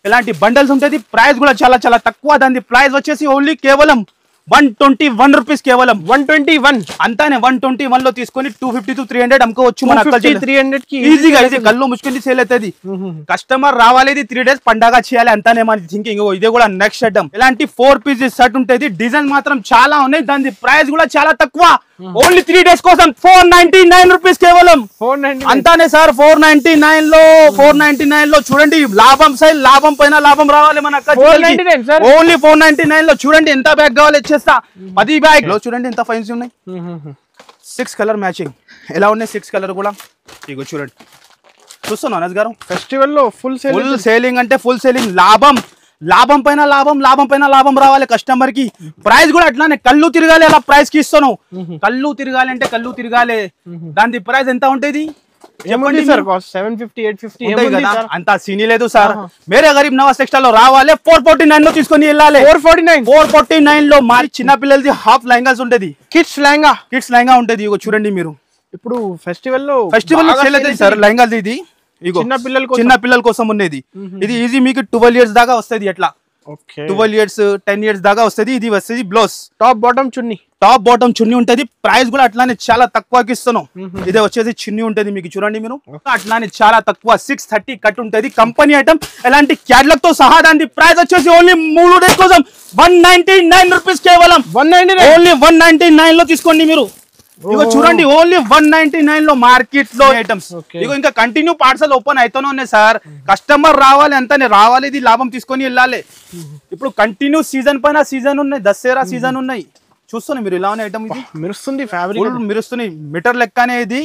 ఇలాంటి బండల్స్ ఉంటుంది. ప్రైస్ కూడా చాలా చాలా తక్కువ. దాని ప్రైస్ వచ్చేసి ఓన్లీ కేవలం 121 రూపీస్. కేవలం 121 అంతానే 121 లో తీసుకొని 250 to 300 అమ్ముకోవచ్చు. మన 300 కి ఈజీగా ఇది కళ్ళు ముచ్చుకొని సేల్ అవుతుంది. కస్టమర్ రావాలి, 3 days పండగ చేయాలి అంతానే మన థింకింగ్. ఇదే కూడా నెక్స్ట్ ఐటమ్. ఇలాంటి 4 pieces షర్ట్ ఉంటుంది. డిజైన్ మాత్రం చాలా ఉన్నాయి. దాని ప్రైస్ కూడా చాలా తక్కువ. ఓన్లీ 3 days కోసం 499 రూపీస్. కేవలం 499 అంతానే సార్. 499 లో చూడండి. లాభం సైడ్ లాభం పైన లాభం రావాలి మన 499 సార్. ఓన్లీ 499 లో చూడండి ఎంత బ్యాగ్ కావాలి ఇచ్చేస్తా. 10 బ్యాగ్ లో చూడండి ఎంత ఫైన్స్ ఉన్నాయి. 6 కలర్ మ్యాచింగ్ ఎలా ఉన్నాయి. 6 కలర్ కూడా ఇగో చూడండి. చూస్తున్నాను అనస్ గారు. ఫెస్టివల్ లో ఫుల్ సేలింగ్ అంటే ఫుల్ సేలింగ్. లాభం పైన లాభం రావాలి కస్టమర్ కి. ప్రైస్ కూడా అట్లానే కళ్ళు తిరగాలి. అలా ప్రైస్ కి ఇస్తాను. కళ్ళు తిరగాలి అంటే కళ్ళు తిరగాలి. దాని ప్రైస్ ఎంత ఉంటుంది చెప్పండి సార్. 750 850 అంత సీనీ లేదు సార్. మేరే గరీబ్ నవాజ్ టెక్స్టైల్ లో రావాలి. 449 లో తీసుకొని వెళ్ళాలి. 449 లో మరి చిన్న పిల్లలది హాఫ్ లెహంగాస్ ఉంటది. కిడ్స్ లెహంగా ఉంటది. ఇగో చూడండి మీరు. ఇప్పుడు ఫెస్టివల్ లో సేల్ అవుతుంది సార్ లెహంగాస్. ఇది చిన్న పిల్లల కోసం ఉండేది. ఇది ఈజీ మీకు 12 years దాకా వస్తుంది. ఎట్లా 12 years 10 years దాకా వస్తుంది. ఇది వస్తుంది బ్లౌజ్. టాప్ బాటమ్ చున్నీ ఉంటది. ప్రైస్ కూడా అట్లానే చాలా తక్కువకి ఇస్తాను. ఇదే వచ్చేసి చున్నీ ఉంటది మీకు. చూడండి మీరు అట్లానే చాలా తక్కువ. 630 కట్ ఉంటది. కంపెనీ ఐటమ్ ఎలాంటి క్యాటలాగ్ తో సహా. దాని ప్రైస్ వచ్చేసి ఓన్లీ 3 days కోసం 199 రూపీస్. కేవలం 199 ఓన్లీ 199 లో తీసుకోండి మీరు. ఇగో చూడండి ఓన్లీ 199 లో మార్కెట్ లో ఐటమ్స్. ఇగో ఇంకా కంటిన్యూ పార్సల్ ఓపెన్ అయితేనే ఉన్నాయి సార్. కస్టమర్ రావాలి అంతానే రావాలి. ఇది లాభం తీసుకొని వెళ్ళాలి. ఇప్పుడు కంటిన్యూ సీజన్ పైన సీజన్ ఉన్నాయి. దసరా సీజన్ ఉన్నాయి. చూస్తున్నా మీరు ఇలా ఉన్న ఐటమ్. ఇది మెరుస్తుంది. ఫ్యాబ్రిక్ మెరుస్తుంది. మీటర్ లెక్కనే ఇది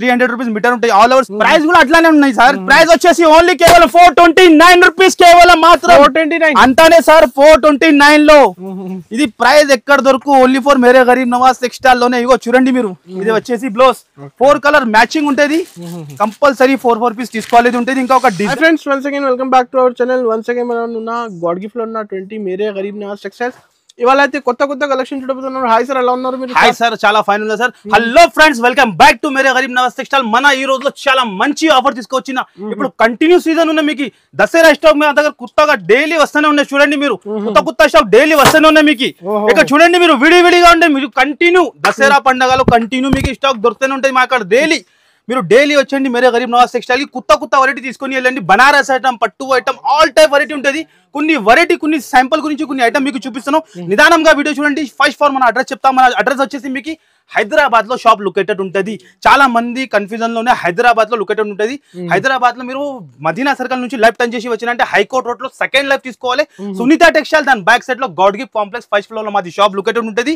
300 రూపీస్ మీటర్ ఉంటాయి. ఆల్ ఓవర్ ప్రైస్ కూడా అట్లానే ఉన్నాయి సార్. ప్రైస్ వచ్చేసి ఓన్లీ కేవలం 429 రూపీస్. కేవలం మాత్రం 429 అంతానే సార్. 429 లో ఇది ప్రైస్ ఎక్కడ దొరకు. Only for Mere Garib Nawaz textile లోనే. ఇగో చూడండి మీరు. ఇది వచ్చేసి బ్లౌజ్ 4 కలర్ మ్యాచింగ్ ఉంటది. కంపల్సరీ 4 పీస్ తీసుకోవాలి ఉంటది. ఇంకా ఒక design. Friends once again welcome back to our channel. Once again మనం ఉన్న గాడ్ గిఫ్ట్ లో ఉన్న 20 మేరే గరీబ్ నవాజ్ టెక్స్టైల్స్. ఇవాళ అయితే కొత్త కలెక్షన్ చూడబోతున్నారు. హాయ్ సార్, ఎలా ఉన్నారు మీరు? హాయ్ సార్, చాలా ఫైన్ ఉన్నా sir. Hello friends, welcome back to Mere Garib Nawaz textile. మన ఈ రోజులో చాలా మంచి ఆఫర్ తీసుకొచ్చిన. ఇప్పుడు కంటిన్యూ సీజన్ ఉన్న మీకు దసరా స్టాక్ మీ దగ్గర కొత్తగా డైలీ వస్తూనే ఉన్నాయి. చూడండి మీరు కొత్త స్టాక్ డైలీ వస్తూనే ఉన్నాయి మీకు. ఇక్కడ చూడండి మీరు విడివిడిగా ఉండే మీకు కంటిన్యూ దసరా పండుగలో కంటిన్యూ మీకు స్టాక్ దొరుకుతూనే ఉంటుంది మా అక్కడ డైలీ. మీరు డైలీ వచ్చండి మేరే గరీబ్ నవాజ్ టెక్స్టైల్ కి. కొత్త వెరైటీ తీసుకొని వెళ్ళండి. బనారస్ ఐటమ్, పట్టు ఐటమ్, ఆల్ టైప్ వెరైటీ ఉంటుంది. కొన్ని శాంపుల్ గురించి కొన్ని ఐటమ్ మీకు చూపిస్తాను. నిదానంగా వీడియో చూడండి. ఫస్ట్ ఫార్ మన అడ్రస్ చెప్తాం. మన అడ్రస్ వచ్చేసి మీకు హైదరాబాద్ లో షాప్ లొకేటెడ్ ఉంటుంది. చాలా మంది కన్ఫ్యూజన్ లోనే హైదరాబాద్ లో లొకేటెడ్ ఉంటుంది. హైదరాబాద్ లో మీరు మదీనా సర్కిల్ నుంచి లెఫ్ట్ టర్న్ చేసి వచ్చినంటే హైకోర్ట్ రోడ్ లో సెకండ్ లెఫ్ట్ తీసుకోవాలి. సునీత టెక్స్టైల్ దాని బ్యాక్ సైడ్ లో God gift complex first floor లో మాది షాప్ లొకేటెడ్ ఉంటుంది.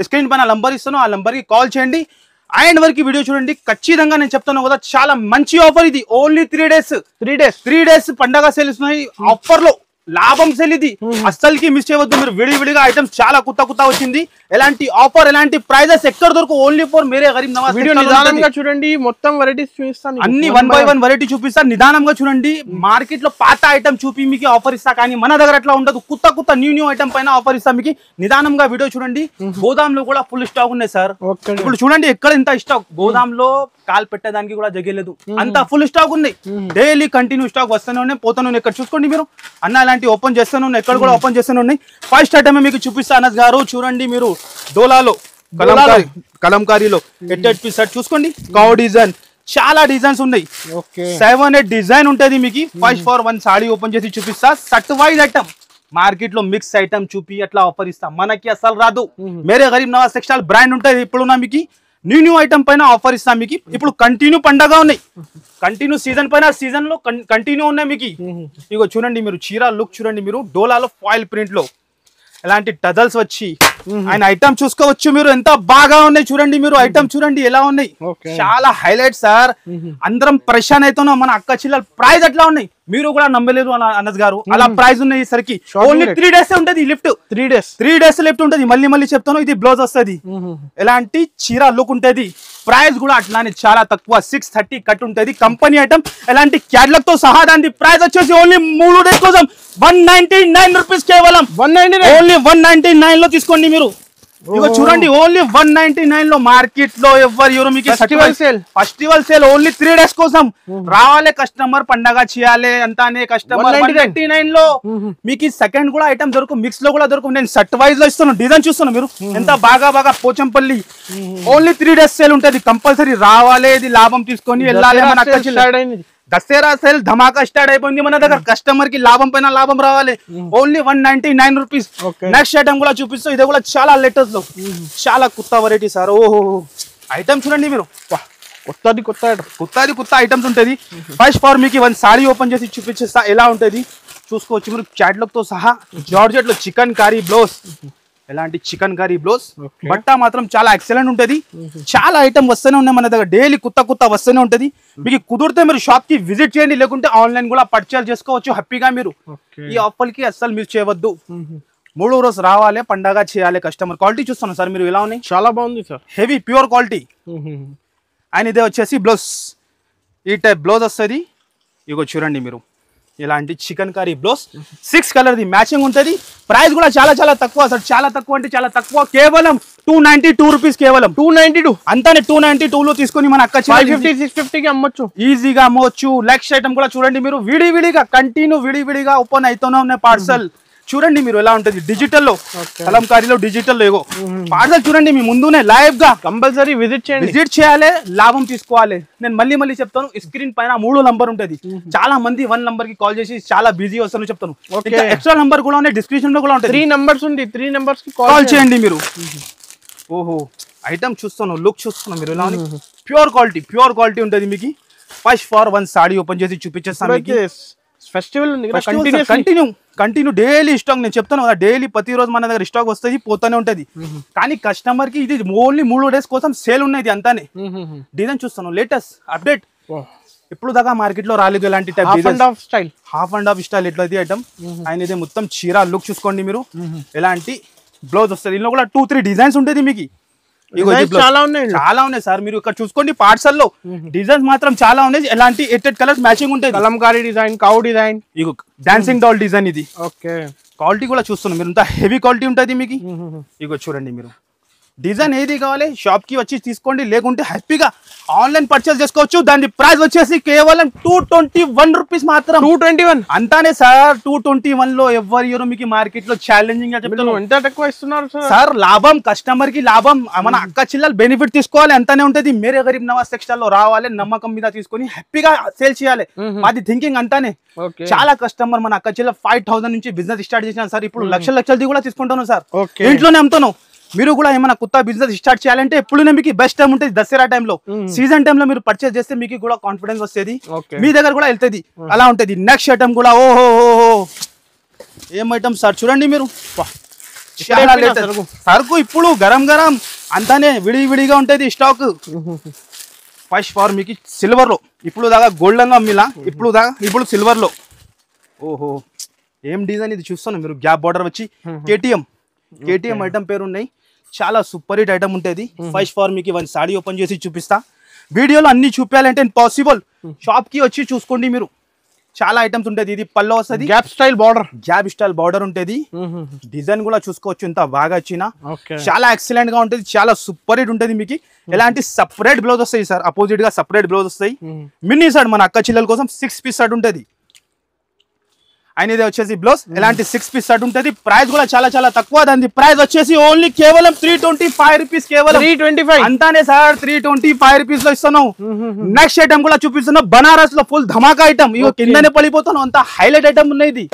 స్క్రీన్ పైన నంబర్ ఇస్తాను. ఆ నంబర్ కి కాల్ చేయండి. అండ్ వరకు వీడియో చూడండి. ఖచ్చితంగా నేను చెప్తాను కదా, చాలా మంచి ఆఫర్ ఇది. ఓన్లీ 3 days పండగ సేల్ ఇస్తున్నాయి. ఆఫర్ లో లాభం సేల్ ఇది. అస్సలకి మిస్ చేయవద్దు. మీరు విడివిడిగా ఐటమ్స్ చాలా కొత్త వచ్చింది. ఎలాంటి ఆఫర్, ఎలాంటి ప్రైజెస్ ఎక్కడ దొరకు only for Mere Garib Nawaz. Video నిదానంగా చూడండి. మొత్తం వెరైటీస్ చూపిస్తాను. అన్ని 1 by 1 వెరైటీ చూపిస్తాను. నిదానంగా చూడండి. మార్కెట్ లో పాత ఐటమ్ చూపి మీకు ఆఫర్ ఇస్తా. కానీ మన దగ్గర అట్లా ఉండదు. కొత్త న్యూ ఐటమ్ పైన ఆఫర్ ఇస్తా మీకు. నిదానంగా వీడియో చూడండి. గోదాం లో కూడా ఫుల్ స్టాక్ ఉన్నాయి సార్. ఇప్పుడు చూడండి ఎక్కడ ఇంత స్టాక్. గోదాం లో కాల్ పెట్టడానికి కూడా జగలేదు. అంత ఫుల్ స్టాక్ ఉన్నాయి. డైలీ కంటిన్యూ స్టాక్ వస్తూనే ఉన్నాయి, పోతూనే ఉన్నాయి. ఇక్కడ చూసుకోండి మీరు. అన్న అలాంటి ఓపెన్ చేస్తూనే ఉన్నాయి. ఎక్కడ కూడా ఓపెన్ చేస్తూనే ఉన్నాయి. ఫస్ట్ ఐటమ్ మీకు చూపిస్తా అనస్ గారు. చూడండి మీరు డోలాలో కలంకారీలో 8 పీస్ సెట్ చూసుకోండి. కౌ డిజైన్ చాలా డిజైన్స్ ఉన్నాయి. 7-8 డిజైన్ ఉంటది మీకు. ఫస్ట్ ఫర్ 1 సాడీ ఓపెన్ చేసి చూపిస్తా. సెట్ వైజ్ ఐటమ్ మార్కెట్ లో మిక్స్ ఐటమ్ చూపి అట్లా ఆఫర్ ఇస్తా. మనకి అసలు రాదు. మేరే గరీబ్ నవాజ్ టెక్స్టైల్ బ్రాండ్ ఉంటుంది. ఇప్పుడున్నా మీకు న్యూ ఐటమ్ పైన ఆఫర్ ఇస్తాం మీకు. ఇప్పుడు కంటిన్యూ పండగ ఉన్నాయి. కంటిన్యూ సీజన్ పైన సీజన్ లో కంటిన్యూ ఉన్నాయి మీకు. ఇగో చూడండి మీరు చీర లుక్ చూడండి మీరు. డోలాలో ఫాయిల్ ప్రింట్ లో ఎలాంటి టజల్స్ వచ్చి ఆయన ఐటమ్ చూసుకోవచ్చు మీరు. ఎంత బాగా ఉన్నాయి చూడండి మీరు. ఐటమ్ చూడండి ఎలా ఉన్నాయి. చాలా హైలైట్ సార్. అందరం పరేషాన్ అవుతున్నాం. మన అక్క చిల్లల ప్రైస్ ఎట్లా ఉన్నాయి మీరు కూడా నమ్మలేదు అనస్ గారు. అలా ప్రైస్ ఉన్నాయి సరికి. ఓన్లీ 3 days ఉంటది లిఫ్ట్. 3 days లిఫ్ట్ ఉంటది. మళ్ళీ చెప్తాను. ఇది బ్లౌజ్ వస్తుంది. ఎలాంటి చీర లుక్ ఉంటది. ప్రైస్ కూడా అట్లానే చాలా తక్కువ. 630 కట్ ఉంటది. కంపెనీ ఐటమ్ ఎలాంటి క్యాటలాగ్ తో సహా. దాని ప్రైస్ వచ్చేసి ఓన్లీ 3 days కోసం 199 రూపీస్. కేవలం 199 ఓన్లీ 199 లో తీసుకోండి మీరు. ఇగో చూడండి ఓన్లీ 199 లో మార్కెట్ లో ఎవరు మీకు ఫెస్టివల్ సేల్ ఓన్లీ 3 days కోసం రావాలి కస్టమర్, పండగ చేయాలి అంతానే కస్టమర్. 199 లో మీకు సెకండ్ కూడా ఐటమ్ దొరుకు, మిక్స్ లో కూడా దొరుకు. నేను సెట్ వైజ్ లో ఇస్తున్నాను, డిజైన్ చూస్తున్నాను మీరు ఎంత బాగా పోచంపల్లి. ఓన్లీ 3 days సేల్ ఉంటది, కంపల్సరీ రావాలి, ఇది లాభం తీసుకొని వెళ్ళాలి. మన అక్క దసరా సేల్ ధమాకా స్టార్ట్ అయిపోయింది మన దగ్గర. కస్టమర్ కి లాభం పైన లాభం రావాలి. Only 199 rupees. నెక్స్ట్ ఐటమ్ కూడా చూపిస్తాం, ఇది కూడా చాలా లేటెస్ట్ లో చాలా కొత్త వెరైటీ సార్. ఓహో ఐటమ్ చూడండి మీరు, కొత్త ఐటమ్స్ ఉంటది. ఫస్ట్ ఫార్ మీకు వన్ సారీ ఓపెన్ చేసి చూపించేస్తా ఎలా ఉంటది చూసుకోవచ్చు మీరు. క్యాటలాగ్ తో సహా జార్జెట్ లో చికెన్ కర్రీ బ్లౌజ్, ఎలాంటి చికెన్ కర్రీ బ్లౌజ్. బట్ట మాత్రం చాలా ఎక్సలెంట్ ఉంటది. చాలా ఐటమ్ వస్తూనే ఉన్నాయి మన దగ్గర, డైలీ కొత్త వస్తూనే ఉంటది. మీకు కుదిరితే మీరు షాప్ కి విజిట్ చేయండి, లేకుంటే ఆన్లైన్ కూడా పర్చేస్ చేసుకోవచ్చు హ్యాపీగా మీరు. ఈ ఆఫర్ కి అస్సలు మిస్ చేయవద్దు. 3 రోజు రావాలి, పండగ చేయాలి కస్టమర్. క్వాలిటీ చూస్తున్నాను సార్ మీరు ఎలా ఉన్నాయి, చాలా బాగుంది sir, heavy pure quality. And ఇదే వచ్చేసి బ్లౌజ్, ఈ టైప్ బ్లౌజ్ వస్తుంది. ఇగో చూడండి మీరు, ఇలాంటి చికెన్ కర్రీ బ్లౌజ్ 6 కలర్ ది మ్యాచింగ్ ఉంటది. ప్రైస్ కూడా చాలా తక్కువ సార్, చాలా తక్కువ అంటే చాలా తక్కువ. కేవలం 292 రూపీస్, కేవలం 292 అంతానే. 292 లో తీసుకొని మన అక్క 550-650 కి అమ్మొచ్చు, ఈజీగా అమ్మవచ్చు. నెక్స్ట్ ఐటమ్ కూడా చూడండి మీరు, విడివిడిగా కంటిన్యూ విడివిడిగా ఓపెన్ అవుతూనే ఉన్నాయి పార్సల్. చూడండి మీరు ఎలా ఉంటది డిజిటల్ లో, కలంకారీలో డిజిటల్ లో. ఇగో పార్సల్ చూడండి మీ ముందునే లైవ్ గా. కంపల్సరీ విజిట్ చేయాలి, లాభం తీసుకోవాలి. నేను మళ్ళీ చెప్తాను, స్క్రీన్ పైన 3 నంబర్ ఉంటది. చాలా మంది 1 నంబర్ కి కాల్ చేసి చాలా బిజీ వస్తాను చెప్తాను. ఎక్స్ట్రా నంబర్ కూడా ఉన్నాయి, డిస్క్రిప్షన్ లో కూడా ఉంటాయి. 3 నంబర్స్ ఉంది, 3 నంబర్స్ కి కాల్ చేయండి మీరు. ఓహో ఐటమ్ చూస్తాను, లుక్ చూస్తున్నాను మీరు ఎలా ఉంది. ప్యూర్ క్వాలిటీ ఉంటది మీకు. First for one sari open చేసి చూపించేస్తాను. ఫెస్టివల్ ఉంది, కంటిన్యూ డైలీ స్టాక్. నేను చెప్తాను కదా, డైలీ ప్రతిరోజు మన దగ్గర స్టాక్ వస్తుంది, పోతానే ఉంటది. కానీ కస్టమర్ కి ఇది ఓన్లీ 3 days కోసం సేల్ ఉన్నది అంతానే. డిజైన్ చూస్తాను, లేటెస్ట్ అప్డేట్, ఇప్పుడు దాకా మార్కెట్ లో రాలేదు ఇలాంటి type. Half and half style ఎట్లది ఐటమ్. ఆయన ఇది మొత్తం చీర లుక్ చూసుకోండి మీరు, ఎలాంటి బ్లౌజ్ వస్తుంది. ఇందులో కూడా 2-3 డిజైన్స్ ఉంటుంది మీకు. చాలా ఉన్నాయి సార్, మీరు ఇక్కడ చూసుకోండి. పార్సల్ లో డిజైన్స్ మాత్రం చాలా ఉన్నాయి. ఎలాంటి 8 కలర్స్ మ్యాచింగ్ ఉంటాయి. కలంకారీ డిజైన్, కౌ డిజైన్, ఇగో డాన్సింగ్ డాల్ డిజైన్ ఇది. క్వాలిటీ కూడా చూస్తున్నాం మీరు, ఇంత హెవీ క్వాలిటీ ఉంటుంది మీకు. ఇగో చూడండి మీరు, డిజైన్ ఏది కావాలి షాప్ కి వచ్చి తీసుకోండి, లేకుంటే హ్యాపీగా ఆన్లైన్ పర్చేస్ చేసుకోవచ్చు. దాని ప్రైస్ వచ్చేసి కేవలం 221 రూపీస్ మాత్రం. 221 అంతానే సార్. 221 లో ఎవరు మీకు మార్కెట్ లో ఛాలెంజింగ్ గా చెప్తాను. ఎంత తక్కువ ఇస్తున్నారు సార్? లాభం, కస్టమర్ కి లాభం, మన అక్క చెల్లెలు బెనిఫిట్ తీసుకోవాలి, అంతానే ఉంటది. మేరే గరీబ్ నవాజ్ టెక్స్టైల్ లో రావాలి, నమ్మకం మీద తీసుకొని హ్యాపీగా సేల్ చేయాలి. మాది థింకింగ్ అంతానే. చాలా కస్టమర్ మన అక్క చెల్లెలు 5000 నుంచి బిజినెస్ స్టార్ట్ చేసిన సార్, ఇప్పుడు లక్షలది కూడా తీసుకుంటాను సార్, ఇంట్లోనే అమ్ముతాను. మీరు కూడా ఏమైనా కొత్త బిజినెస్ స్టార్ట్ చేయాలంటే ఎప్పుడైనా మీకు బెస్ట్ టైం ఉంటుంది దసరా టైంలో. సీజన్ టైంలో మీరు పర్చేస్ చేస్తే మీకు కూడా కాన్ఫిడెన్స్ వస్తుంది, మీ దగ్గర కూడా వెళ్తుంది, అలా ఉంటుంది. నెక్స్ట్ ఐటమ్ కూడా ఓహో ఏం ఐటమ్ సార్ చూడండి మీరు, సరుకు ఇప్పుడు గరం అంతానే విడివిడిగా ఉంటుంది స్టాక్. ఫస్ట్ ఫార్ మీకు సిల్వర్ లో, ఇప్పుడు దాకా గోల్డెన్ లో అమ్మిలా, ఇప్పుడు సిల్వర్ లో. ఓహో ఏం డిజైన్ ఇది చూస్తాను మీరు, గ్యాప్ బార్డర్ వచ్చి కేటీఎం ఐటమ్ పేరు ఉన్నాయి. చాలా సూపర్ హిట్ ఐటమ్ ఉంటుంది. ఫస్ట్ ఫార్ మీకు వన్ సారీ ఓపెన్ చేసి చూపిస్తా. వీడియోలో అన్ని చూపించాలంటే పాసిబుల్, షాప్ కి వచ్చి చూసుకోండి మీరు. చాలా ఐటమ్స్ ఉంటుంది. ఇది పల్లో వస్తుంది, గ్యాప్ స్టైల్ బార్డర్ ఉంటుంది. డిజైన్ కూడా చూసుకోవచ్చు, ఎంత బాగా వచ్చిన చాలా ఎక్సలెంట్ గా ఉంటుంది, చాలా సూపర్ హిట్ ఉంటుంది మీకు. ఎలాంటి సపరేట్ బ్లౌజ్ వస్తాయి సార్, అపోజిట్ గా సపరేట్ బ్లౌజ్ వస్తాయి. మినీ షర్ట్ మన అక్క చిల్లల కోసం 6 పీస్ షర్ట్ ఉంటుంది. అండ్ ఇది వచ్చేసి బ్లౌజ్, ఎలాంటి 6 పీస్ షర్ట్ ఉంటుంది. ప్రైస్ కూడా చాలా తక్కువ. దాని ప్రైస్ వచ్చేసి ఓన్లీ కేవలం 325 రూపీస్, కేవలం 325 అంతానే సార్. 325 రూపీస్ లో ఇస్తున్నావు. నెక్స్ట్ ఐటమ్ కూడా చూపిస్తున్నా, బనారస్ లో ఫుల్ ధమాకా ఐటమ్. ఇగో కిందనే పడిపోతాను, అంత హైలైట్ ఐటమ్ ఉన్నాయి. ఇది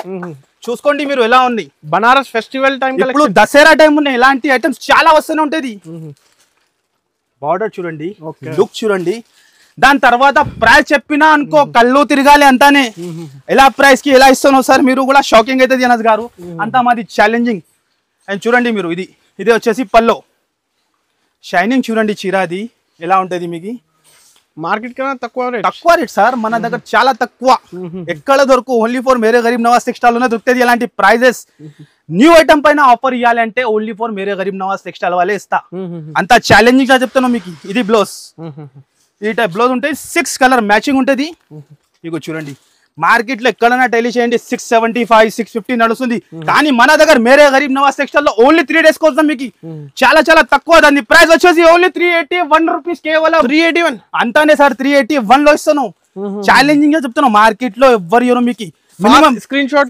చూసుకోండి మీరు ఎలా ఉంది. బనారస్ ఫెస్టివల్ టైం, ఇప్పుడు దసరా టైం ఉన్నాయి. ఇలాంటి ఐటమ్స్ చాలా వస్తూనే ఉంటది. బార్డర్ చూడండి, లుక్ చూడండి. దాని తర్వాత ప్రైస్ చెప్పినా అనుకో కళ్ళు తిరగాలి అంతానే. ఎలా ప్రైస్ కి ఎలా ఇస్తున్నావు సార్, మీరు కూడా షాకింగ్ అవుతుంది అనస్ గారు, అంతా మాది ఛాలెంజింగ్. అండ్ చూడండి మీరు, ఇది వచ్చేసి పల్లో షైనింగ్ చూడండి. చీరాది ఎలా ఉంటది మీకు, మార్కెట్ కన్నా తక్కువ రేట్ సార్. మన దగ్గర చాలా తక్కువ, ఎక్కడ దొరకు. Only for Mere Garib Nawaz textile లోనే దొరుకుతుంది ఇలాంటి ప్రైజెస్. న్యూ ఐటమ్ పైన ఆఫర్ ఇవ్వాలి అంటే only for Mere Garib Nawaz textile వాళ్ళే ఇస్తా. అంత ఛాలెంజింగ్ గా చెప్తాను మీకు. ఇది బ్లౌజ్, ఈ టైప్ బ్లౌజ్ ఉంటాయి. 6 కలర్ మ్యాచింగ్ ఉంటుంది. ఇగో చూడండి, మార్కెట్ లో ఎక్కడైనా టెలి చేయండి 675 650 నడుస్తుంది. కానీ మన దగ్గర మేరే గరీబ్ నవాజ్ టెక్స్టైల్ లో ఓన్లీ 3 days కోసం మీకు చాలా చాలా తక్కువ. దాని ప్రైస్ వచ్చేసి ఓన్లీ 381 రూపీస్ కేవలం. 381 అంతానే సార్ 381 లో ఇస్తాను. ఛాలెంజింగ్ గా చెప్తాను, మార్కెట్ లో ఎవ్వరు ఇవ్వరు మీకు. మినిమం స్క్రీన్ షాట్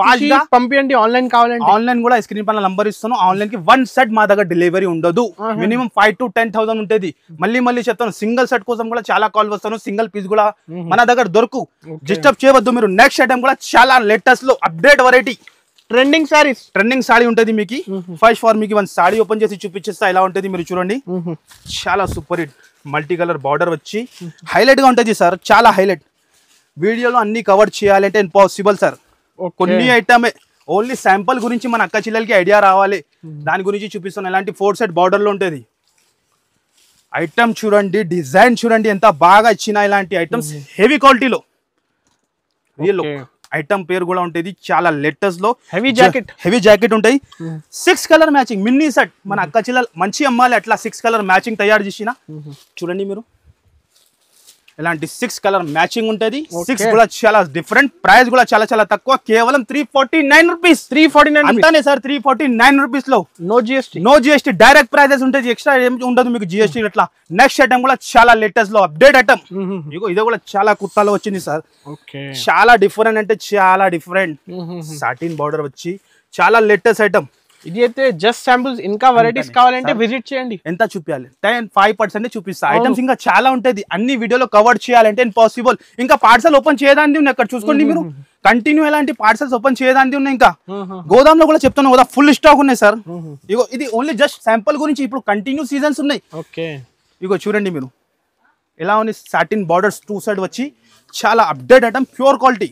పంపించండి. ఆన్లైన్ కావాలంటే ఆన్లైన్ కూడా స్క్రీన్ పైన నంబర్ ఇస్తాను. ఆన్లైన్ కి 1 సెట్ మా దగ్గర డెలివరీ ఉండదు. మినిమం 5 to 10,000 ఉంటుంది. మళ్ళీ చెప్తాను, సింగిల్ సెట్ కోసం కూడా చాలా కాల్ వస్తాను. సింగిల్ పీస్ కూడా మన దగ్గర దొరకు. డిస్టర్బ్ చేయవద్దు మీరు. నెక్స్ట్ ఐటమ్ కూడా చాలా లేటెస్ట్ లో అప్డేట్ వెరైటీ ట్రెండింగ్ సారీ ఉంటుంది మీకు. ఫస్ట్ ఫార్ మీకు వన్ సారీ ఓపెన్ చేసి చూపించేస్తా ఎలా ఉంటుంది మీరు చూడండి. చాలా super hit multi colour border వచ్చి హైలైట్ గా ఉంటుంది సార్. చాలా హైలైట్. వీడియోలో అన్ని కవర్ చేయాలంటే ఇంపాసిబుల్ సార్. కొన్ని ఐటమే ఓన్లీ శాంపుల్ గురించి మన అక్క చెల్లెలకి ఐడియా రావాలి, దాని గురించి చూపిస్తాను. ఇలాంటి 4 set బార్డర్ లో ఉంటుంది. ఐటమ్ చూడండి, డిజైన్ చూడండి ఎంత బాగా ఇచ్చిన. ఇలాంటి ఐటమ్స్ హెవీ క్వాలిటీలో రియల్ ఐటమ్ పేరు కూడా ఉంటుంది. చాలా లేటెస్ట్ లో హెవీ జాకెట్ ఉంటాయి. 6 కలర్ మ్యాచింగ్ మిన్నీ సెట్. మన అక్క చెల్లెలు మంచి అమ్మాలి అట్లా 6 కలర్ మ్యాచింగ్ తయారు చేసిన. చూడండి మీరు, ఇలాంటి 6 కలర్ మ్యాచింగ్ ఉంటుంది. 6 కూడా చాలా డిఫరెంట్. ప్రైస్ కూడా చాలా చాలా తక్కువ, కేవలం 349 రూపీస్. 349 అంతానే సార్. 349 రూపీస్ లో నో జిఎస్టీ డైరెక్ట్ ప్రైజెస్ ఉంటుంది. ఎక్స్ట్రా ఏం ఉండదు మీకు జిఎస్టీ అట్లా. నెక్స్ట్ ఐటమ్ కూడా చాలా లేటెస్ట్ లో అప్డేట్ ఐటమ్. ఇగో ఇది కూడా చాలా కుర్తాలో వచ్చింది సార్. చాలా డిఫరెంట్ అంటే చాలా డిఫరెంట్. సాటిన్ బార్డర్ వచ్చి చాలా లేటెస్ట్ ఐటమ్. ఇది అయితే జస్ట్ శాంపుల్స్. ఇంకా వెరైటీస్ కావాలంటే విజిట్ చేయండి. ఎంత చూపించాలి? 5% చూపిస్తా. ఐటమ్స్ ఇంకా చాలా ఉంటుంది. అన్ని వీడియోలో కవర్ చేయాలంటే ఇంపాసిబుల్. ఇంకా పార్సల్ ఓపెన్ చేయడానికి ఉన్నాయి. ఇక్కడ చూసుకోండి మీరు, కంటిన్యూ ఎలాంటి పార్సల్స్ ఓపెన్ చేయడానికి ఉన్నాయి. ఇంకా గోదాం లో కూడా చెప్తాను కదా, ఫుల్ స్టాక్ ఉన్నాయి సార్. ఇగో ఇది ఓన్లీ జస్ట్ శాంపుల్ గురించి. ఇప్పుడు కంటిన్యూ సీజన్స్ ఉన్నాయి. ఇగో చూడండి మీరు ఎలా ఉంది. సాటిన్ బార్డర్స్ 2 side వచ్చి చాలా అప్డేట్ ఐటమ్. ప్యూర్ క్వాలిటీ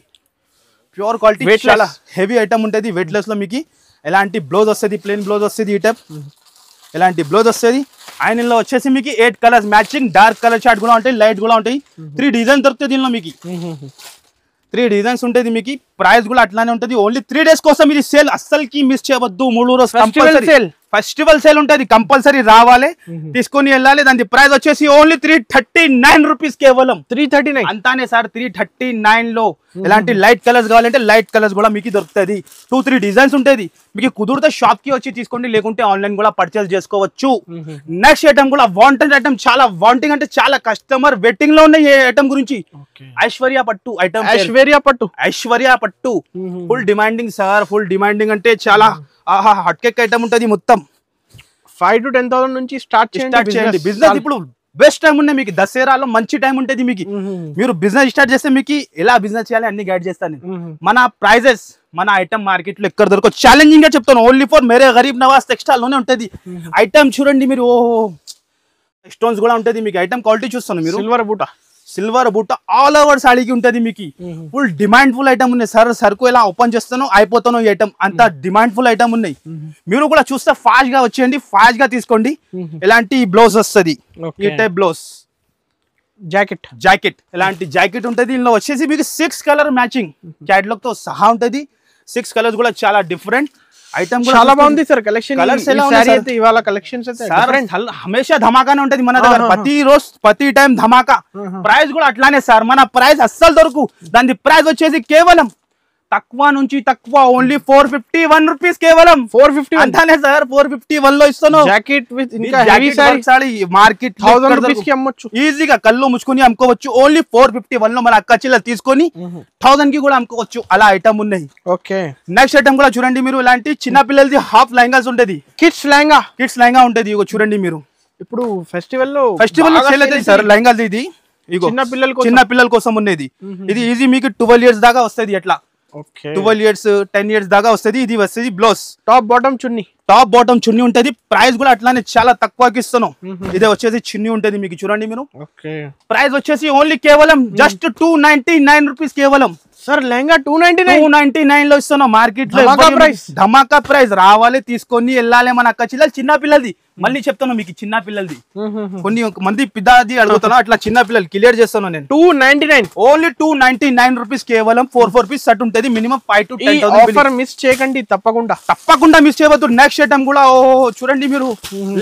చాలా హెవీ ఐటమ్ ఉంటుంది. వెయిట్ లెస్ లో మీకు ఎలాంటి బ్లౌజ్ వస్తుంది, ప్లెయిన్ బ్లౌజ్ వస్తుంది. ఈ టైప్ ఎలాంటి బ్లౌజ్ వస్తుంది. ఆయనలో వచ్చేసి మీకు 8 colours matching. Dark colour chart కూడా ఉంటాయి, లైట్ కూడా ఉంటాయి. 3 డిజైన్ దొరుకుతాయి దీనిలో మీకు. 3 డిజైన్స్ ఉంటుంది మీకు. ప్రైస్ కూడా అట్లానే ఉంటుంది. ఓన్లీ 3 days కోసం ఇది సేల్. అస్సలకి మిస్ చేయవద్దు. 3 రోజు ఫెస్టివల్ సేల్ ఉంటుంది. కంపల్సరీ రావాలి, తీసుకొని వెళ్ళాలి. దాని ప్రైస్ వచ్చేసి ఓన్లీ 339 రూపీస్ కేవలం. 339 అంతానే సార్. 339 లో ఇలాంటి లైట్ కలర్స్ కావాలంటే లైట్ కలర్స్ కూడా మీకు దొరుకుతుంది. 2-3 డిజైన్స్ ఉంటుంది. మీకు కుదిరితే షాప్ కి వచ్చి తీసుకోండి, లేకుంటే ఆన్లైన్ కూడా పర్చేస్ చేసుకోవచ్చు. నెక్స్ట్ ఐటమ్ కూడా వాంటెడ్ ఐటమ్. చాలా వాంటింగ్ అంటే చాలా కస్టమర్ వెయిటింగ్ లో ఉన్నాయి. ఈ ఐటమ్ గురించి ఐశ్వర్య పట్టు ఐటమ్. ఐశ్వర్య పట్టు full demanding sir. Full demanding అంటే చాలా హాట్ కేక్ ఐటమ్ ఉంటుంది. మొత్తం 5 to 10,000 నుంచి స్టార్ట్ చేయండి బిజినెస్. ఇప్పుడు బెస్ట్ టైం ఉన్నాయి మీకు. దసరాలో మంచి టైం ఉంటుంది మీకు. మీరు బిజినెస్ స్టార్ట్ చేస్తే మీకు ఎలా బిజినెస్ చేయాలి అన్ని గైడ్ చేస్తాను. మన ప్రైజెస్ మన ఐటమ్ మార్కెట్ లో ఎక్కడ దొరకదు. ఛాలెంజింగ్ గా చెప్తాను. Only for Mere Garib Nawaz textile లోనే ఉంటుంది. ఐటమ్ చూడండి మీరు. స్టోన్స్ కూడా ఉంటుంది మీకు. ఐటమ్ క్వాలిటీ చూస్తాను మీరు. సిల్వర్ బూట ఆల్ ఓవర్ సాడీకి ఉంటుంది మీకు. ఫుల్ డిమాండ్ ఫుల్ ఐటమ్ ఉన్నాయి సార్. సరుకు ఎలా ఓపెన్ చేస్తానో అయిపోతానో ఈ ఐటమ్. అంత డిమాండ్ ఫుల్ ఐటమ్ ఉన్నాయి. మీరు కూడా చూస్తే ఫాస్ట్ గా వచ్చేయండి, ఫాస్ట్ గా తీసుకోండి. ఎలాంటి బ్లౌజ్ వస్తుంది, ఈ టైప్ బ్లౌజ్. జాకెట్ ఇలాంటి జాకెట్ ఉంటుంది. దీనిలో వచ్చేసి మీకు 6 కలర్ మ్యాచింగ్ క్యాటలాగ్ తో సహా ఉంటుంది. 6 కలర్స్ కూడా చాలా డిఫరెంట్ ఐటమ్. చాలా బాగుంది సార్ కలెక్షన్. కలర్స్ ఎలా ఉన్నాయి ఇవాళ కలెక్షన్స్ అయితే హమేషా ధమాకానే ఉంటది మన దగ్గర. ప్రతి రోజు ప్రతి టైం ధమాకా. ప్రైస్ కూడా అట్లానే సార్. మన ప్రైస్ అస్సలు దొరకు. దాని ప్రైస్ వచ్చేసి కేవలం తక్కువ నుంచి తక్కువ ఓన్లీ 451 రూపీస్ కేవలం. 450 అంతానే సార్. 451 లో ఇస్తాను. జాకెట్ విత్ ఇంకా హెవీ సారీ మార్కెట్ 1000 రూపీస్ కి అమ్మొచ్చు ఈజీగా. కళ్ళు ముచ్చుకొని అమ్ముకోవచ్చు. ఓన్లీ 451 లో మన అక్క చెల్లెలు తీసుకొని 1000 కి కూడా అమ్ముకోవచ్చు. అలా ఐటమ్ ఉన్నాయి. ఓకే. నెక్స్ట్ ఐటమ్ కూడా చూడండి మీరు. ఇలాంటి చిన్న పిల్లలది హాఫ్ లెహంగాస్ ఉంటది. కిడ్స్ లెహంగా ఉంటది. ఇగో చూడండి మీరు. ఇప్పుడు ఫెస్టివల్ లో సేల్ అవుతుంది సార్ లెహంగాస్. ఇది ఇగో చిన్న పిల్లల కోసం ఉన్నది. ఇది ఈజీ మీకు 12 years దాకా వస్తుంది. ఎట్లా 12 years 10 years దాకా వస్తుంది. ఇది వస్తుంది బ్లౌజ్. టాప్ బాటమ్ చున్నీ ఉంటది. ప్రైస్ కూడా అట్లానే చాలా తక్కువకి ఇస్తాను. ఇదే వచ్చేసి చున్నీ ఉంటది మీకు. చూడండి మీరు. ప్రైస్ వచ్చేసి ఓన్లీ కేవలం జస్ట్ 299 రూపీస్ కేవలం. సార్ లెహంగా 299 లో ఇస్తున్నాం. మార్కెట్ లో ధమాకా ప్రైస్. రావాలి, తీసుకొని వెళ్ళాలి. మన అక్క చెల్లెలు చిన్న పిల్లలది. మళ్ళీ చెప్తాను మీకు చిన్న పిల్లలది. కొన్ని మంది పిదాది అడుగుతాను. అట్లా చిన్న పిల్లలు క్లియర్ చేస్తాను నేను. 299 ఓన్లీ 299 రూపీస్ కేవలం. 4 పీస్ సెట్ ఉంటుంది. మినిమం 5 to 10,000 మిస్ చేయకండి. తప్పకుండా మిస్ చేయవద్దు. నెక్స్ట్ ఐటమ్ కూడా చూడండి మీరు.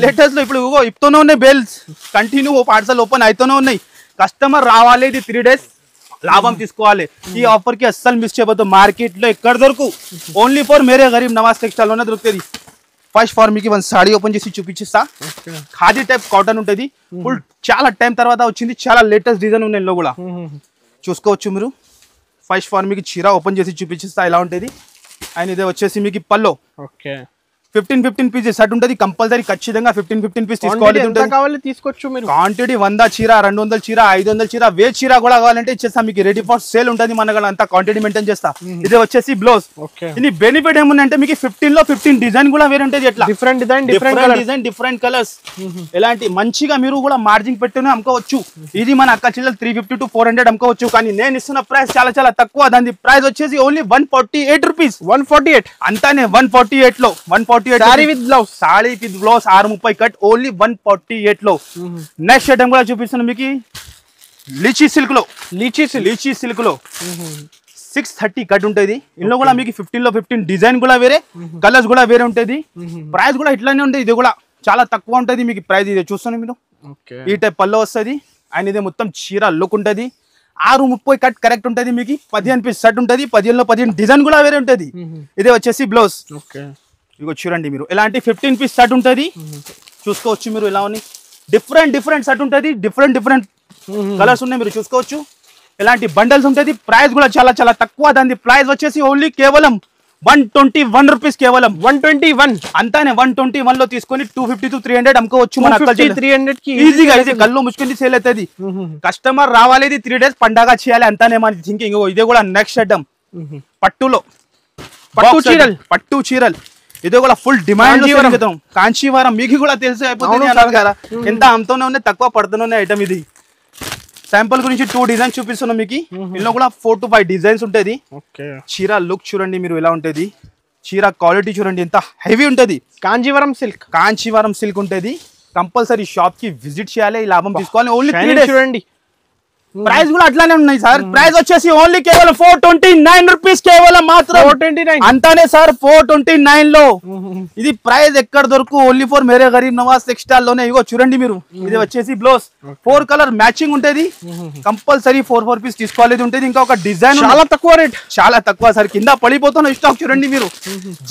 లేటెస్ట్ లో ఇప్పుడు ఇప్పుతూనే ఉన్నాయి బెల్స్. కంటిన్యూ పార్సల్ ఓపెన్ అవుతూనే ఉన్నాయి. కస్టమర్ రావాలి. ఇది 3 days లాభం తీసుకోవాలి ఈ ఆఫర్ కి అస్సలు మిస్ చేయవద్దు మార్కెట్ లో ఎక్కడ దొరకు only for Mere Garib Nawaz textile లోనే దొరుకుతుంది ఫస్ట్ ఫార్ మీకు వన్ సాడీ ఓపెన్ చేసి చూపించిస్తా ఖాదీ టైప్ కాటన్ ఉంటుంది ఫుల్ చాలా టైం తర్వాత వచ్చింది చాలా లేటెస్ట్ డిజైన్ ఉన్నాయి ఇందులో కూడా చూసుకోవచ్చు మీరు ఫస్ట్ ఫార్ మీకు చీర ఓపెన్ చేసి చూపించిస్తా ఇలా ఉంటుంది అండ్ ఇదే వచ్చేసి మీకు పల్లో ఓకే 15 పీసెస్ సెట్ ఉంటుంది కంపల్సరీ ఖచ్చితంగా 15 పీస్ తీసుకోవాలి తీసుకోవచ్చు మీరు క్వాంటిటీ 100 చీర 200 చీర 500 చీర 1000 చీర కూడా కావాలంటే ఇచ్చేస్తా మీకు రెడీ ఫర్ సేల్ ఉంటుంది మన అంతా క్వాంటిటీ మెయింటైన్ చేస్తా ఇదే వచ్చేసి బ్లౌజ్ ఇది బెనిఫిట్ ఏముందంటే మీకు 15 లో 15 డిజైన్ కూడా వేరే ఉంటుంది ఎట్లా డిఫరెంట్ డిజైన్ డిఫరెంట్ కలర్స్ ఎలాంటి మంచిగా మీరు కూడా మార్జిన్ పెట్టుకుని అమ్ముకోవచ్చు ఇది మన అక్క చిల్లలు 350 to 400 అమ్ముకోవచ్చు కానీ నేను ఇస్తున్న ప్రైస్ చాలా చాలా తక్కువ దాని ప్రైస్ వచ్చేసి ఓన్లీ 148 రూపీస్ 148 అంతానే 148 లో 148 sorry with blouse 630 cut only 148 లో నెక్స్ట్ ఐటమ్ కూడా చూపిస్తున్నాను మీకు లీచీ సిల్క్ లో లీచీ సిల్క్ లో 630 కట్ ఉంటుంది ఇందులో కూడా మీకు 15 లో 15 డిజైన్ కూడా వేరే కలర్స్ కూడా వేరే ఉంటుంది ప్రైస్ కూడా ఇట్లానే ఉంటుంది ఇది కూడా చాలా తక్కువ ఉంటుంది మీకు ప్రైస్ ఇది చూస్తాను మీరు ఈ టైప్ పల్లో వస్తుంది అండ్ ఇది మొత్తం చీర లుక్ ఉంటుంది 630 కట్ కరెక్ట్ ఉంటుంది మీకు 15 పీస్ సెట్ ఉంటుంది 15 లో 15 డిజైన్ కూడా వేరే ఉంటుంది ఇదే వచ్చేసి బ్లౌజ్ ఇగో చూడండి మీరు ఇలాంటి 15 పీస్ సెట్ ఉంటుంది చూసుకోవచ్చు మీరు ఇలా ఉన్నాయి డిఫరెంట్ సెట్ ఉంటుంది డిఫరెంట్ కలర్స్ ఉన్నాయి మీరు చూసుకోవచ్చు ఇలాంటి బండల్స్ ఉంటుంది ప్రైస్ కూడా చాలా చాలా తక్కువ దాని ప్రైస్ వచ్చేసి ఓన్లీ కేవలం 121 రూపీస్ కేవలం 121 అంతానే 121 లో తీసుకొని 250 to 300 అమ్ముకోవచ్చు మన 300 కి ఈజీగా ఇది కళ్ళు ముచ్చుకొని సేల్ అవుతుంది కస్టమర్ రావాలి 3 డేస్ పండగ చేయాలి అంతానే మన థింకింగ్ ఇదే కూడా నెక్స్ట్ ఐటమ్ పట్టులో పట్టు చీరలు ఇది కూడా ఫుల్ డిమాండ్ కాంచీవరం మీకు కూడా తెలిసి అయిపోతుంది అన్నారు కదా ఎంత అమ్ముతూనే ఉన్నాయి తక్కువ పడుతూనే ఉన్నాయి ఐటమ్ ఇది శాంపుల్ గురించి 2 డిజైన్స్ చూపిస్తున్నాం మీకు ఇందులో కూడా 4 to 5 డిజైన్స్ ఉంటుంది చీర లుక్ చూడండి మీరు ఎలా ఉంటుంది చీర క్వాలిటీ చూడండి ఎంత హెవీ ఉంటుంది కాంచీవరం సిల్క్ ఉంటుంది కంపల్సరీ షాప్ కి విజిట్ చేయాలి లాభం తీసుకోవాలి ఓన్లీ 3 డేస్ చూడండి ప్రైస్ కూడా అట్లానే ఉన్నాయి సార్ ప్రైస్ వచ్చేసి ఓన్లీ కేవలం 429 రూపీస్ కేవలం మాత్రం 429 అంతానే సార్ 429 లో ఇది ప్రైస్ ఎక్కడ దొరకు only for Mere Garib Nawaz textile లోనే ఇగో చూడండి మీరు ఇది వచ్చేసి బ్లౌజ్ 4 కలర్ మ్యాచింగ్ ఉంటుంది కంపల్సరీ 4 పీస్ తీసుకోవాలి ఉంటుంది ఇంకా ఒక డిజైన్ చాలా తక్కువ రేట్ చాలా తక్కువ సార్ కింద పడిపోతున్న స్టాక్ చూడండి మీరు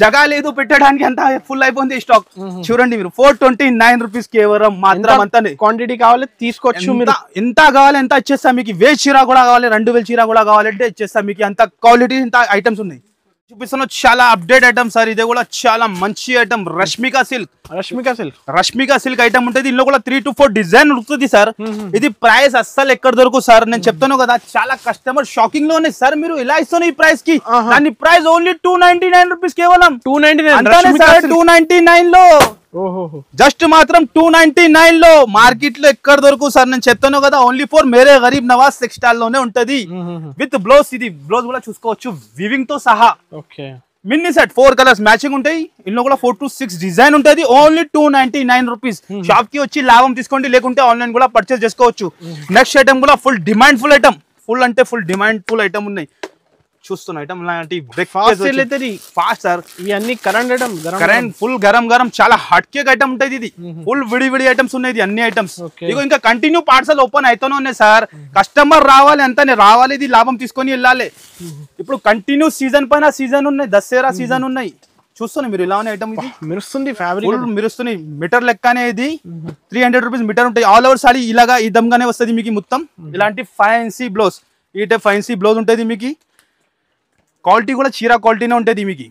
జగా లేదు పెట్టడానికి అంత ఫుల్ అయిపోయింది స్టాక్ చూడండి మీరు 429 రూపీస్ కేవలం మాత్రం అంతానే క్వాంటిటీ కావాలి తీసుకోవచ్చు మీరు ఎంత కావాలి ఎంత ఇచ్చేస్తా మీకు 1000 చీర కూడా కావాలి 2000 చీర కూడా కావాలంటే ఇచ్చేస్తా మీకు అంత క్వాలిటీ ఇంత ఐటమ్స్ ఉన్నాయి చూపిస్తున్నా చాలా అప్డేట్ ఐటమ్ సార్ ఇది కూడా చాలా మంచి ఐటమ్ రష్మిక సిల్క్ ఐటమ్ ఉంటుంది ఇందులో కూడా 3 to 4 డిజైన్ ఉంటుంది సార్ ఇది ప్రైస్ అస్సలు ఎక్కడ దొరకు సార్ నేను చెప్తాను కదా చాలా కస్టమర్ షాకింగ్ లో ఉన్నాయి సార్ మీరు ఇలా ఇస్తాను ఈ ప్రైస్ కి దాని ప్రైస్ ఓన్లీ 299 రూపీస్ కేవలం 299 లో జస్ట్ మాత్రం 299 లో మార్కెట్ లో ఎక్కడ దొరకు సార్ నేను చెప్తాను కదా only for Mere Garib Nawaz textile లోనే ఉంటది విత్ బ్లౌజ్ ఇది బ్లౌజ్ కూడా చూసుకోవచ్చు వివింగ్ తో సహా మినీ సెట్ 4 కలర్స్ మ్యాచింగ్ ఉంటాయి ఇందులో కూడా 4 to 6 డిజైన్ ఉంటుంది ఓన్లీ 299 రూపీస్ షాప్ కి వచ్చి లాభం తీసుకోండి లేకుంటే ఆన్లైన్ కూడా పర్చేస్ చేసుకోవచ్చు నెక్స్ట్ ఐటమ్ కూడా full demand full item full అంటే ఫుల్ డిమాండ్ ఫుల్ ఐటమ్ ఉన్నాయి చూస్తున్న ఐటమ్ ఇలాంటి ఫాస్ట్ సార్ ఇవన్నీ కరెంట్ ఫుల్ గరం చాలా హాట్ కేక్ ఐటమ్ ఉంటుంది ఇది ఫుల్ విడి ఐటమ్స్ ఉన్నాయి అన్ని ఐటమ్స్ ఇగో ఇంకా కంటిన్యూ పార్సల్ ఓపెన్ అయితేనే ఉన్నాయి సార్ కస్టమర్ రావాలి అంతానే రావాలి ఇది లాభం తీసుకొని వెళ్ళాలి ఇప్పుడు కంటిన్యూ సీజన్ పైన సీజన్ ఉన్నాయి దసరా సీజన్ ఉన్నాయి చూస్తున్నాయి మీరు ఇలా ఉన్న ఐటమ్ ఇది మెరుస్తుంది ఫ్యాబ్రిక్ మెరుస్తుంది మీటర్ లెక్కనే ఇది 300 రూపీస్ మీటర్ ఉంటాయి ఆల్ ఓవర్ సారీ ఇలాగా ఈ దమ్గానే వస్తుంది మీకు మొత్తం ఇలాంటి ఫ్యాన్సీ బ్లౌజ్ ఈ టైప్ ఫ్యాన్సీ బ్లౌజ్ ఉంటుంది మీకు క్వాలిటీ కూడా చీర క్వాలిటీనే ఉంటుంది మీకు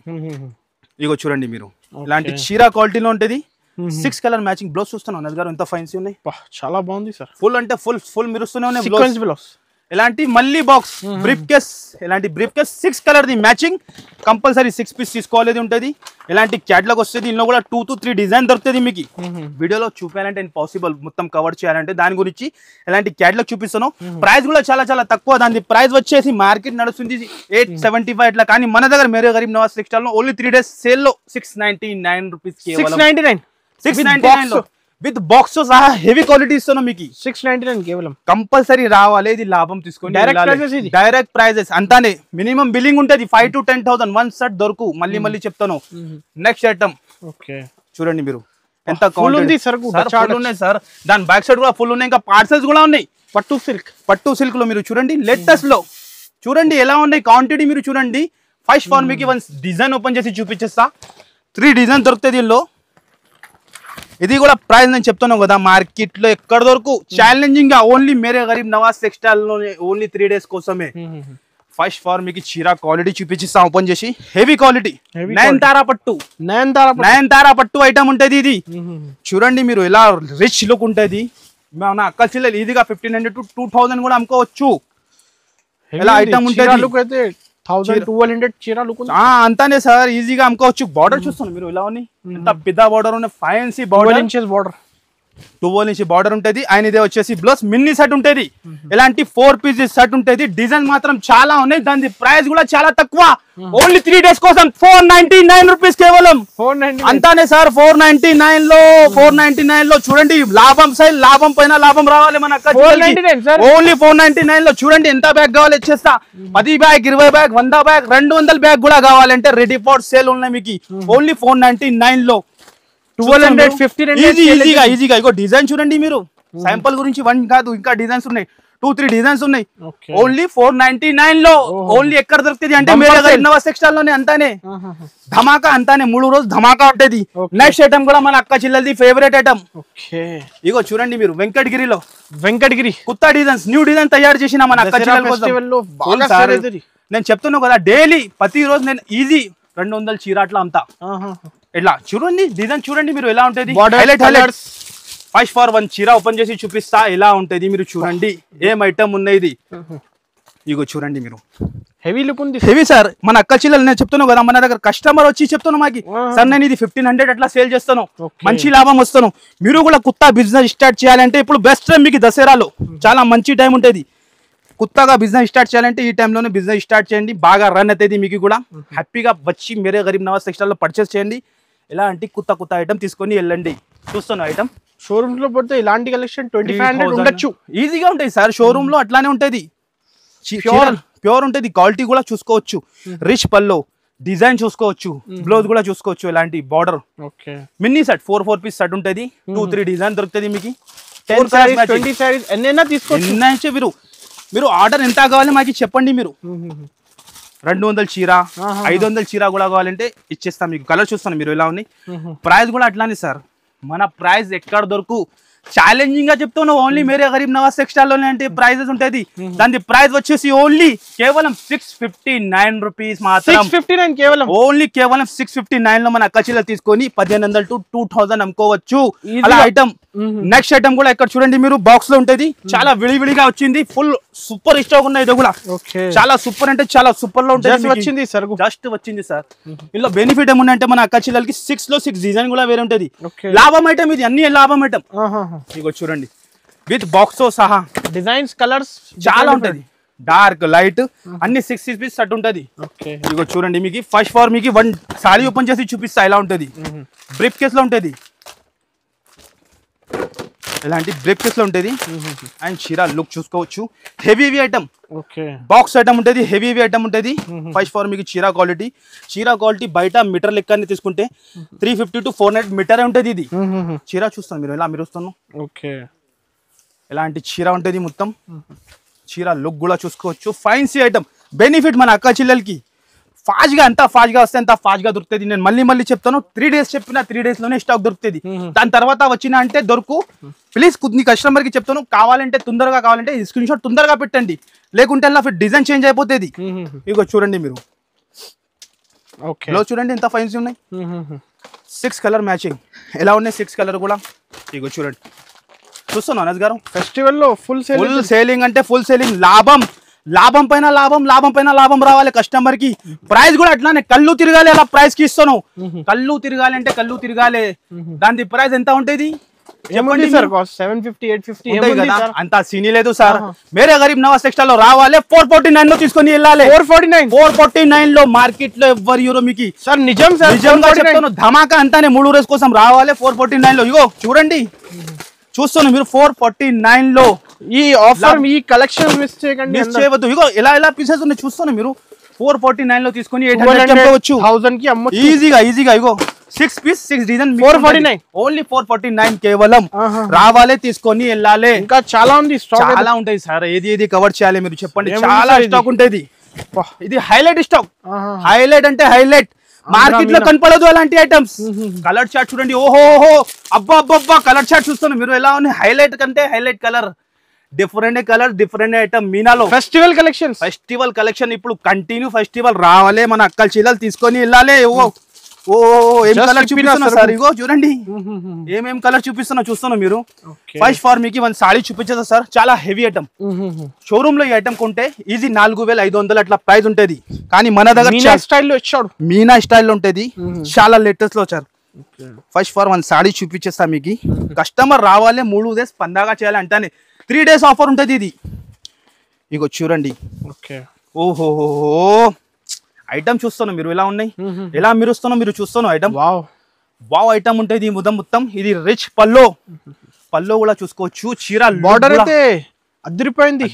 ఇగో చూడండి మీరు ఇలాంటి చీర క్వాలిటీలో ఉంటుంది 6 కలర్ మ్యాచింగ్ బ్లౌజ్ చూస్తున్నాను నజ్ గారు ఎంత ఫైన్సీ ఉన్నాయి చాలా బాగుంది సార్ ఫుల్ అంటే ఫుల్ మెరుస్తూనే ఉన్నాయి బ్లౌజ్ ఇలాంటి మళ్ళీ బాక్స్ బ్రీఫ్ కేస్ ఇలాంటి బ్రీఫ్ కేస్ 6 కలర్ ది మ్యాచింగ్ కంపల్సరీ 6 పీస్ తీసుకోవాలి ఉంటుంది ఇలాంటి క్యాటలాగ్ వస్తుంది ఇందులో కూడా 2 to 3 డిజైన్ దొరుకుతుంది మీకు వీడియోలో చూపించాలంటే ఇంపాసిబుల్ మొత్తం కవర్ చేయాలంటే దాని గురించి ఇలాంటి క్యాటలాగ్ చూపిస్తాను ప్రైస్ కూడా చాలా చాలా తక్కువ దాని ప్రైస్ వచ్చేసి మార్కెట్ నడుస్తుంది 875 ఇట్లా కానీ మన దగ్గర మేరే గరీబ్ నవాజ్ టెక్స్టైల్ లో ఓన్లీ 3 డేస్ సేల్ లో 699 రూపీస్ కేవలం 699 లో విత్ బాక్స్ తో సహా హెవీ క్వాలిటీ ఇస్తున్నాం మీకు 699 కేవలం కంపల్సరీ రావాలి ఇది లాభం తీసుకొని డైరెక్ట్ ప్రైజెస్ అంతానే మినిమం బిల్లింగ్ ఉంటుంది 5 to 10,000 వన్ సెట్ దొరకు మళ్ళీ చెప్తాను నెక్స్ట్ ఐటమ్ చూడండి మీరు ఎంత ఫుల్ ఉంది సార్ ఉన్నాయి సార్ దాని బ్యాక్ సైడ్ కూడా ఫుల్ ఉన్నాయి ఇంకా పార్సల్స్ కూడా ఉన్నాయి పట్టు సిల్క్ లో మీరు చూడండి, లేటెస్ట్ లో చూడండి ఎలా ఉన్నాయి క్వాంటిటీ మీరు చూడండి. ఫస్ట్ ఫార్ మీకు వన్ డిజైన్ ఓపెన్ చేసి చూపించేస్తా. 3 డిజైన్ దొరుకుతాయి దీనిలో. ఇది కూడా ప్రైస్ నేను చెప్తున్నాను కదా, మార్కెట్ లో ఎక్కడ దొరకు ఛాలెంజింగ్ గా ఓన్లీ మేరే గరీబ్ నవాజ్ టెక్స్టైల్ లో ఓన్లీ 3 days కోసమే. ఫస్ట్ ఫార్ మీకు చీరా క్వాలిటీ చూపించిస్తా ఓపెన్ చేసి. హెవీ క్వాలిటీ నయనతారా పట్టు ఐటమ్ ఉంటది ఇది. చూడండి మీరు ఎలా రిచ్ లుక్ ఉంటది. మన అక్క చెల్లెలు ఈజీగా 1500 to 2000 కూడా అమ్ముకోవచ్చు. ఎలా ఐటమ్ ఉంటది, 1200 చీర లుక్ అంతానే సార్, ఈజీగా అమ్ముకోవచ్చు. బార్డర్ చూస్తున్నాను మీరు ఎలా ఉంది, ఎంత పెద్ద బార్డర్ ఉన్నాయి. 5 inch బార్డర్, 12 inch బార్డర్ ఉంటది. ఆయన ఇదే వచ్చేసి బ్లౌజ్ మిన్నీ సెట్ ఉంటది. ఇలాంటి 4 pieces సెట్ ఉంటది. డిజైన్ మాత్రం చాలా ఉన్నాయి. దాని ప్రైస్ కూడా చాలా తక్కువ. ఓన్లీ 3 days కోసం 499 రూపీస్ కేవలం. అంతానే సార్, 499 లో చూడండి. లాభం సైడ్ లాభం పైన లాభం రావాలి మన అక్క. ఓన్లీ 499 లో చూడండి. ఎంత బ్యాగ్ కావాలి ఇచ్చేస్తా. 10 బ్యాగ్, 20 బ్యాగ్, 100 బ్యాగ్, 200 బ్యాగ్ కూడా కావాలంటే రెడీ ఫర్ సేల్ ఉన్నాయి మీకు. ఓన్లీ 499 లో 1250 ఈజీగా. ఇగో డిజైన్ చూడండి మీరు. శాంపుల్ గురించి 1 కాదు, ఇంకా డిజైన్స్ ఉన్నాయి. 2-3 డిజైన్స్ ఉన్నాయి. ఓన్లీ 499 లో. ఓన్లీ ఎక్కడ దొరుకుతుంది అంటే మేరే నవాజ్ టెక్స్టైల్ లోనే. అంతానే ధమాకా, అంతానే 3 రోజులు ధమాకా ఉంటది. నెక్స్ట్ ఐటమ్ కూడా మన అక్క చెల్లెలది ఫేవరెట్ ఐటమ్. ఇగో చూడండి మీరు, వెంకటగిరి కొత్త డిజైన్స్, న్యూ డిజైన్ తయారు చేసిన మన అక్క చెల్లెల కోసం. నేను చెప్తున్నాను కదా, డైలీ ప్రతి రోజు నేను ఈజీ 200 చీరాట్ల అంతా. ఇట్లా చూడండి డిజైన్ చూడండి మీరు ఎలా ఉంటది. ఫస్ట్ ఫార్ 1 చీర ఓపెన్ చేసి చూపిస్తా ఎలా ఉంటది మీరు చూడండి. ఏం ఐటమ్ ఉన్నాయి ఇది. ఇగో చూడండి మీరు, హెవీ లుక్ ఉంది. Heavy sir. మన అక్క చెల్లెలు నేను చెప్తున్నాను కదా, మన దగ్గర కస్టమర్ వచ్చి చెప్తున్నాను మాకి, సార్ నేను ఇది 1500 అట్లా సేల్ చేస్తాను, మంచి లాభం వస్తాను. మీరు కూడా కొత్త బిజినెస్ స్టార్ట్ చేయాలంటే ఇప్పుడు బెస్ట్ టైం మీకు. దసరాలో చాలా మంచి టైం ఉంటది. కొత్తగా బిజినెస్ స్టార్ట్ చేయాలంటే ఈ టైంలోనే బిజినెస్ స్టార్ట్ చేయండి. బాగా రన్ అవుతుంది మీకు కూడా. హ్యాపీగా వచ్చి మేరే గరీబ్ నవాజ్ టెక్స్టైల్ లో పర్చేస్ చేయండి. ఎలా అంటే కొత్త ఐటమ్ తీసుకొని వెళ్ళండి. చూస్తాను ఐటమ్ షోరూమ్ లో పడితే ఇలాంటి కలెక్షన్ 2500 ఉండొచ్చు. ఈజీగా ఉంటాయి సార్. షోరూమ్ లో అట్లానే ఉంటది, ప్యూర్ ఉంటది. క్వాలిటీ కూడా చూసుకోవచ్చు. రిచ్ పల్లో డిజైన్ చూసుకోవచ్చు. బ్లౌజ్ కూడా చూసుకోవచ్చు. ఇలాంటి border mini set 4 piece set ఉంటది. 2-3 డిజైన్ దొరుకుతుంది మీకు. 10 sarees 20 sarees ఎన్నైనా తీసుకోవచ్చు. మీరు ఆర్డర్ ఎంత కావాలి మాకు చెప్పండి. మీరు 200 చీర, 500 చీర కూడా కావాలంటే ఇచ్చేస్తాం మీకు. కలర్ చూస్తాను మీరు ఎలా ఉన్నాయి. ప్రైస్ కూడా అట్లానే సార్. మన ప్రైస్ ఎక్కడ దొరకు ఛాలెంజింగ్ గా చెప్తాను. ఓన్లీ మేరే గరీబ్ నవాజ్ టెక్స్టైల్ లోనే అంటే ప్రైజెస్ ఉంటది. దాని ప్రైస్ వచ్చేసి ఓన్లీ కేవలం 659 రూపీస్ మాత్రం. 659 కేవలం. ఓన్లీ కేవలం 659 లో మన అక్క చెల్లెలు తీసుకొని 1500 to 2000 అమ్ముకోవచ్చు. అలా ఐటమ్. నెక్స్ట్ ఐటమ్ కూడా ఇక్కడ చూడండి మీరు, బాక్స్ లో ఉంటది. చాలా విడివిడిగా వచ్చింది. ఫుల్ సూపర్ స్టాక్ ఉన్నాయి. ఇది కూడా చాలా సూపర్ అంటే చాలా సూపర్ లో ఉంటుంది. జస్ట్ వచ్చింది సార్. ఇందులో బెనిఫిట్ ఏముందంటే మన అక్క చెల్లెలకి 6 లో 6 డిజైన్ కూడా వేరే ఉంటది. లాభం ఐటమ్ ఇది, అన్ని లాభం ఐటమ్. ఇగో చూడండి విత్ బాక్స్ తో సహా డిజైన్స్ కలర్స్ చాలా ఉంటది. డార్క్ లైట్ అన్ని 6 పీస్ సెట్ ఉంటది. ఇగో చూడండి మీకు ఫస్ట్ ఫార్ మీకు 1 సారీ ఓపెన్ చేసి చూపిస్తా ఎలా ఉంటది. బ్రీఫ్ కేస్ లో ఉంటది. ఇలాంటి బ్రీఫ్ కేస్ లో ఉంటది. అండ్ చీర లుక్ చూసుకోవచ్చు. హెవీ ఐటమ్, బాక్స్ ఐటమ్ ఉంటది. హెవీ ఐటమ్ ఉంటది. ఫస్ట్ ఫార్ మీకు చీర క్వాలిటీ బయట మీటర్ లెక్కని తీసుకుంటే 350 to 400 మీటర్ ఉంటది. ఇది చీర చూస్తాను మీరు ఎలా మీరు వస్తాను. ఇలాంటి చీర ఉంటది మొత్తం. చీర లుక్ కూడా చూసుకోవచ్చు. Fancy item. బెనిఫిట్ మన అక్క చెల్లెలకి ఫాస్ట్ గా ఎంత ఫాస్ట్ గా వస్తే అంత ఫాస్ట్ గా దొరుకుతుంది. నేను మళ్ళీ చెప్తాను, 3 days చెప్పిన 3 days లోనే స్టాక్ దొరుకుతుంది. దాని తర్వాత వచ్చిన అంటే దొరుకు. ప్లీజ్ నీ కస్టమర్ కి చెప్తాను, కావాలంటే తొందరగా కావాలంటే స్క్రీన్ షాట్ తొందరగా పెట్టండి, లేకుంటే అలా డిజైన్ చేంజ్ అయిపోతుంది. ఇగో చూడండి మీరు, చూడండి ఎంత ఫైన్స్ ఉన్నాయి. 6 కలర్ మ్యాచింగ్ ఎలా ఉన్నాయి. 6 కలర్ కూడా ఇగో చూడండి. చూస్తున్నాను అనస్ గారు, ఫెస్టివల్ లో ఫుల్ సేలింగ్ అంటే ఫుల్ సేలింగ్. లాభం పైన లాభం రావాలి కస్టమర్ కి. ప్రైస్ కూడా అట్లానే కళ్ళు తిరగాలి. అలా ప్రైస్ కి ఇస్తాను. కళ్ళు తిరగాలి అంటే కళ్ళు తిరగాలి. దాని ప్రైస్ ఎంత ఉంటుంది చెప్పండి సార్. 750-850 అంత సీనీ లేదు సార్. మేరే గరీబ్ నవాజ్ టెక్స్టైల్ లో రావాలి. 449 లో తీసుకొని వెళ్ళాలి. 449 లో మార్కెట్ లో ఎవ్వరు యూరో మీకు సార్. నిజంగా చెప్తాను, ధమాకా అంతానే 3 రోజు కోసం రావాలి. 449 లో ఇగో చూడండి, చూస్తాను మీరు 449 లో ఈ ఆఫర్ ఈ కలెక్షన్ మిస్ చేయవద్దు. ఇగో ఎలా పీసెస్ ఉన్నాయి చూస్తాను మీరు. 449 లో తీసుకొని 800 అమ్మవచ్చు. 1000 కి అమ్మొచ్చు ఈజీగా. ఇగో 6 పీస్ 6 డిజైన్ 449 ఓన్లీ 449 కేవలం రావాలే తీసుకొని వెళ్ళాలి ఇంకా చాలా ఉంది స్టాక్ చాలా ఉంటాయి సార్ ఏది కవర్ చేయాలి మీరు చెప్పండి చాలా స్టాక్ ఉంటుంది ఇది హైలైట్ స్టాక్ హైలైట్ అంటే హైలైట్ మార్కెట్ లో కనపడదు అలాంటి ఐటమ్స్ కలర్ చార్ట్ చూడండి ఓహో అబ్బా కలర్ చార్ట్ చూస్తాను మీరు ఎలా ఉంది హైలైట్ కంటే హైలైట్ కలర్ డిఫరెంట్ ఐటమ్ మీనాలో ఫెస్టివల్ కలెక్షన్ ఇప్పుడు కంటిన్యూ ఫెస్టివల్ రావాలి మన అక్కల చీలలు తీసుకొని వెళ్ళాలి ఏం కలర్ చూపిస్తున్నా సార్ ఇగో చూడండి ఏమేం కలర్ చూస్తున్నా మీరు ఫస్ట్ ఫార్ మీకు వన్ సాడీ చూపించేదా సార్ చాలా హెవీ ఐటమ్ షోరూమ్ లో ఈ ఐటమ్ కొంటే ఈజీ 4500 అట్లా ప్రైస్ ఉంటది కానీ మన దగ్గర స్టైల్లో వచ్చాడు మీనా స్టైల్లో ఉంటది చాలా లేటెస్ట్ లో వచ్చారు ఫస్ట్ ఫార్ వన్ సాడీ చూపించేస్తా మీకు కస్టమర్ రావాలి 3 డేస్ పందాగా చేయాలి అంటానే 3 డేస్ ఆఫర్ ఉంటది ఇది ఇగో చూడండి ఓహో ఐటమ్ చూస్తాను మీరు ఎలా ఉన్నాయి ఎలా మీరు చూస్తాను ఐటమ్ వావ్ ఐటమ్ ఉంటుంది ఈ మొత్తం ఇది రిచ్ పల్లో కూడా చూసుకోవచ్చు చీర బార్డర్ అయితే అదిరిపోయింది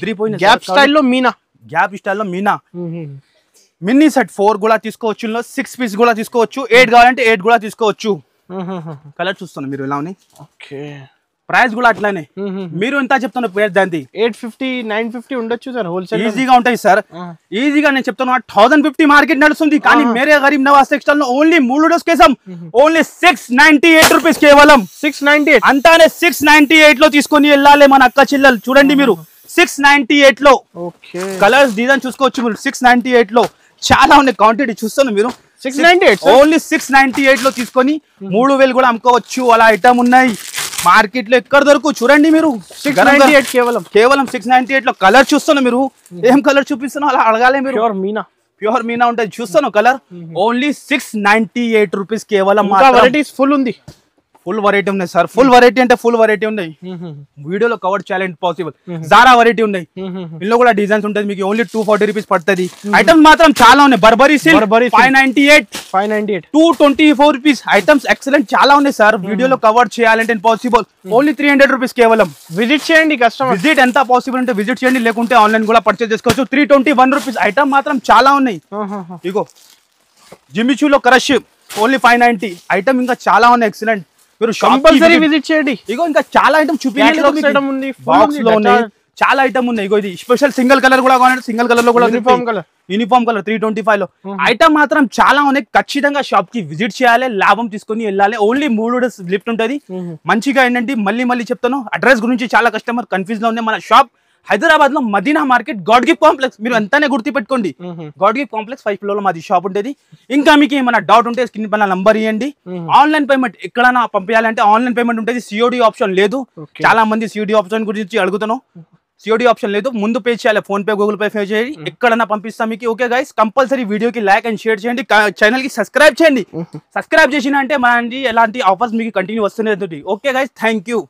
గ్యాప్ స్టైల్లో మీనా మినీ సెట్ 4 కూడా తీసుకోవచ్చు 6 పీస్ కూడా తీసుకోవచ్చు 8 కావాలంటే 8 కూడా తీసుకోవచ్చు కలర్ చూస్తాను మీరు ఎలా ఉన్నాయి ప్రైస్ కూడా అట్లానే మీరు ఎంత చెప్తున్నారు ప్రైస్ దాంది 850 950 ఉండొచ్చు సార్ హోల్సేల్ ఈజీగా ఉంటాయి సార్ ఈజీగా నేను చెప్తాను 1050 మార్కెట్ నడుస్తుంది కానీ మేరే గరీబ్ నవాజ్ టెక్స్టైల్ లో ఓన్లీ 3 డేస్ కేసం ఓన్లీ 698 రూపీస్ కేవలం 698 అంతానే 698 లో తీసుకొని వెళ్ళాలి మన అక్క చెల్లెలు చూడండి మీరు 698 లో కలర్స్ డిజైన్ చూసుకోవచ్చు మీరు 698 లో చాలా ఉన్నాయి క్వాంటిటీ చూస్తాను మీరు 698 ఓన్లీ 698 లో తీసుకొని 3000 కూడా అమ్ముకోవచ్చు అలా ఐటమ్ ఉన్నాయి మార్కెట్ లో ఎక్కడ దొరకు చూడండి మీరు 698 కేవలం 698 లో కలర్ చూస్తాను మీరు ఏం కలర్ చూపిస్తున్నా అలా అడగాలి మీరు ప్యూర్ మీనా ఉంటుంది చూస్తాను కలర్ ఓన్లీ 698 రూపీస్ కేవలం వెరైటీస్ ఫుల్ వెరైటీ ఉన్నాయి సార్ ఫుల్ వెరైటీ ఉన్నాయి వీడియోలో కవర్ చేయాలి పాసిబుల్ జారా వెరైటీ ఉన్నాయి ఇందులో కూడా డిజైన్స్ ఉంటుంది మీకు ఓన్లీ 240 రూపీస్ పడుతుంది ఐటమ్స్ మాత్రం చాలా ఉన్నాయి Burberry silk 598 224 rupees items excellent చాలా ఉన్నాయి సార్ వీడియోలో కవర్ చేయాలంటే పాసిబుల్ ఓన్లీ 300 రూపీస్ కేవలం విజిట్ చేయండి కస్టమర్ విజిట్ ఎంత పాసిబుల్ అంటే విజిట్ చేయండి లేకుంటే ఆన్లైన్ కూడా పర్చేస్ చేసుకోవచ్చు 321 రూపీస్ ఐటమ్ మాత్రం చాలా ఉన్నాయి ఇగో జిమ్మిచూలో క్రష్ ఓన్లీ 590 ఐటమ్ ఇంకా చాలా ఉన్నాయి ఎక్సలెంట్ మీరు కంపల్సరీ విజిట్ చేయండి ఇగో ఇంకా చాలా ఐటమ్ చూపించండి బాక్స్ లో ఉన్నాయి చాలా ఐటమ్ ఉన్నాయి ఇగో ఇది స్పెషల్ సింగిల్ కలర్ కూడా కావాలంటే సింగిల్ కలర్ లో కూడా యూనిఫామ్ కలర్ 325 లో ఐటమ్ మాత్రం చాలా ఉన్నాయి ఖచ్చితంగా షాప్ కి విజిట్ చేయాలి లాభం తీసుకొని వెళ్ళాలి ఓన్లీ 3 డేస్ లిఫ్ట్ ఉంటది మంచిగా ఏంటంటే మళ్ళీ చెప్తాను అడ్రస్ గురించి చాలా కస్టమర్ కన్ఫ్యూజ్ లో ఉన్నాయి మన షాప్ హైదరాబాద్ లో Madina market God gift complex మీరు అంతానే గుర్తు పెట్టుకోండి గాడ్ గిఫ్ట్ కాంప్లెక్స్ 5 ఫ్లోర్ లో మాది షాప్ ఉంటుంది ఇంకా మీకు ఏమైనా డౌట్ ఉంటే స్క్రీన్ పైన నంబర్ ఇవ్వండి ఆన్లైన్ పేమెంట్ ఎక్కడైనా పంపించాలంటే ఆన్లైన్ పేమెంట్ ఉంటుంది సిఓడి ఆప్షన్ లేదు చాలా మంది సిఓడి ఆప్షన్ గురించి అడుగుతాను సిఓడి ఆప్షన్ లేదు ముందు పే చేయాలి ఫోన్ పే గూగుల్ పే చేయండి ఎక్కడైనా పంపిస్తాం మీకు ఓకే గైస్ కంపల్సరీ వీడియోకి లైక్ అండ్ షేర్ చేయండి ఛానల్ కి సబ్స్క్రైబ్ చేయండి సబ్స్క్రైబ్ చేసిన అంటే మన ఎలాంటి ఆఫర్స్ మీకు కంటిన్యూ వస్తూనే ఉంటుంది ఓకే గైస్ థ్యాంక్ యూ